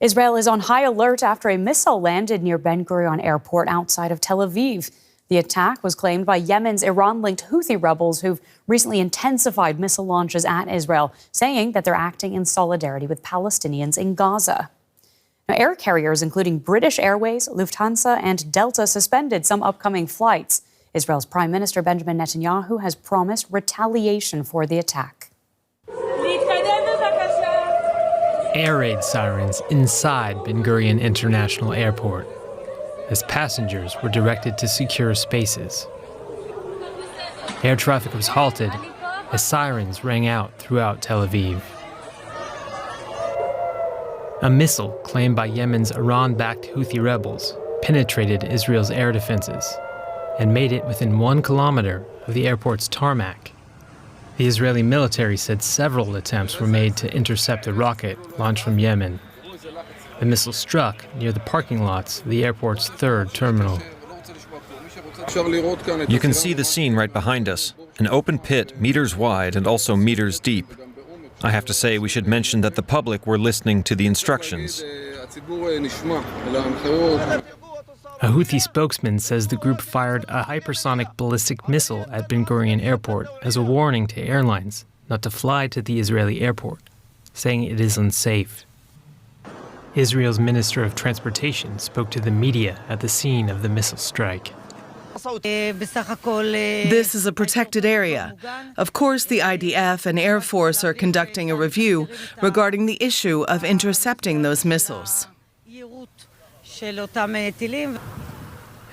Israel is on high alert after a missile landed near Ben Gurion Airport outside of Tel Aviv. The attack was claimed by Yemen's Iran-linked Houthi rebels who've recently intensified missile launches at Israel, saying that they're acting in solidarity with Palestinians in Gaza. Now, air carriers, including British Airways, Lufthansa and Delta, suspended some upcoming flights. Israel's Prime Minister Benjamin Netanyahu has promised retaliation for the attack. Air raid sirens inside Ben Gurion International Airport as passengers were directed to secure spaces. Air traffic was halted as sirens rang out throughout Tel Aviv. A missile claimed by Yemen's Iran-backed Houthi rebels penetrated Israel's air defenses and made it within 1 kilometer of the airport's tarmac. The Israeli military said several attempts were made to intercept a rocket launched from Yemen. The missile struck near the parking lots of the airport's 3rd terminal. You can see the scene right behind us, an open pit meters wide and also meters deep. I have to say we should mention that the public were listening to the instructions. A Houthi spokesman says the group fired a hypersonic ballistic missile at Ben Gurion Airport as a warning to airlines not to fly to the Israeli airport, saying it is unsafe. Israel's Minister of Transportation spoke to the media at the scene of the missile strike. This is a protected area. Of course, the IDF and Air Force are conducting a review regarding the issue of intercepting those missiles.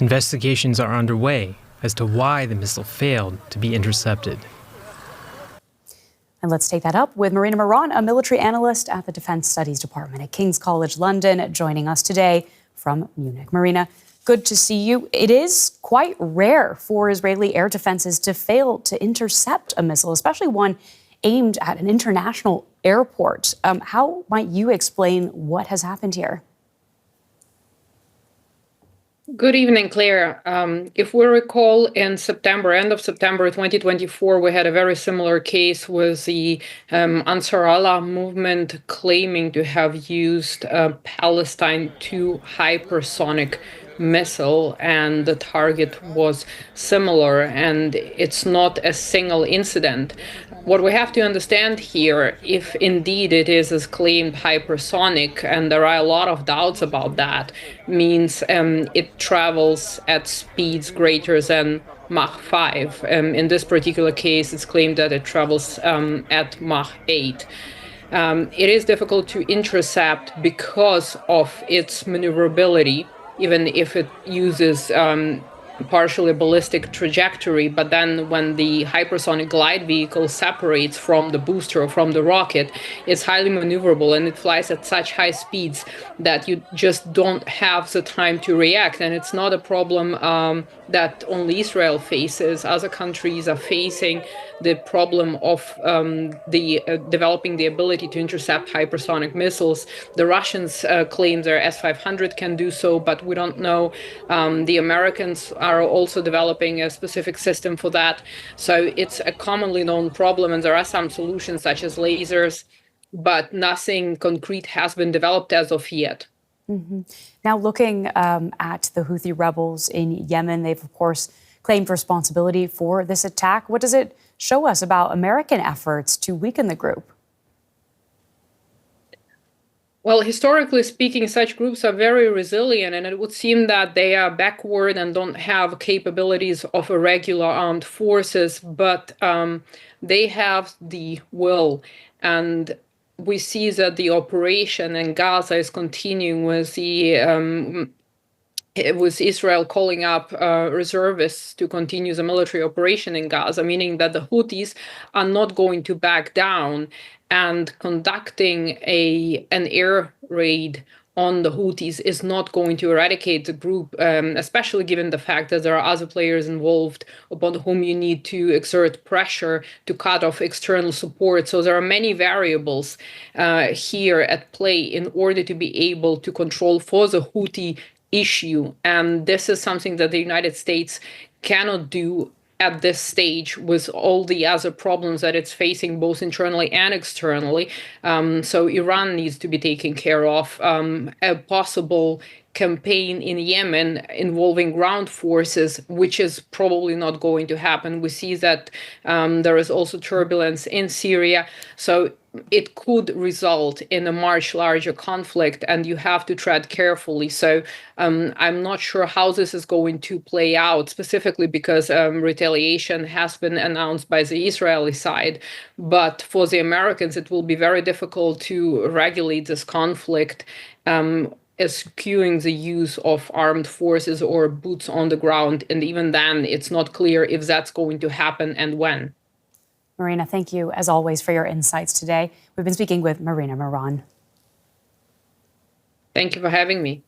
Investigations are underway as to why the missile failed to be intercepted. And let's take that up with Marina Miron, a military analyst at the Defense Studies Department at King's College London, joining us today from Munich. Marina, good to see you. It is quite rare for Israeli air defenses to fail to intercept a missile, especially one aimed at an international airport. How might you explain what has happened here? Good evening, Claire. If we recall, in September, end of September 2024, we had a very similar case with the Ansar Allah movement claiming to have used Palestine 2 hypersonic missile, and the target was similar, and it's not a single incident. What we have to understand here, if indeed it is as claimed hypersonic, and there are a lot of doubts about that, means it travels at speeds greater than Mach 5. In this particular case, it's claimed that it travels at Mach 8. It is difficult to intercept because of its maneuverability, even if it uses partially ballistic trajectory, but then when the hypersonic glide vehicle separates from the booster or from the rocket, it's highly maneuverable and it flies at such high speeds that you just don't have the time to react. And it's not a problem that only Israel faces. Other countries are facing the problem of developing the ability to intercept hypersonic missiles. The Russians claim their S-500 can do so, but we don't know. The Americans are also developing a specific system for that. So it's a commonly known problem, and there are some solutions such as lasers, but nothing concrete has been developed as of yet. Mm-hmm. Now, looking at the Houthi rebels in Yemen, they've, of course, claimed responsibility for this attack. What does it show us about American efforts to weaken the group? Well, historically speaking, such groups are very resilient, and it would seem that they are backward and don't have capabilities of irregular armed forces, but they have the will. And we see that the operation in Gaza is continuing with with Israel calling up reservists to continue the military operation in Gaza, meaning that the Houthis are not going to back down, and conducting an air raid on the Houthis is not going to eradicate the group, especially given the fact that there are other players involved upon whom you need to exert pressure to cut off external support. So there are many variables here at play in order to be able to control for the Houthi issue. And this is something that the United States cannot do at this stage with all the other problems that it's facing both internally and externally. So Iran needs to be taken care of. A possible campaign in Yemen involving ground forces, which is probably not going to happen. We see that there is also turbulence in Syria. So it could result in a much larger conflict, and you have to tread carefully. So I'm not sure how this is going to play out, specifically because retaliation has been announced by the Israeli side. But for the Americans, it will be very difficult to regulate this conflict, eschewing the use of armed forces or boots on the ground. And even then, it's not clear if that's going to happen and when. Marina, thank you, as always, for your insights today. We've been speaking with Marina Miron. Thank you for having me.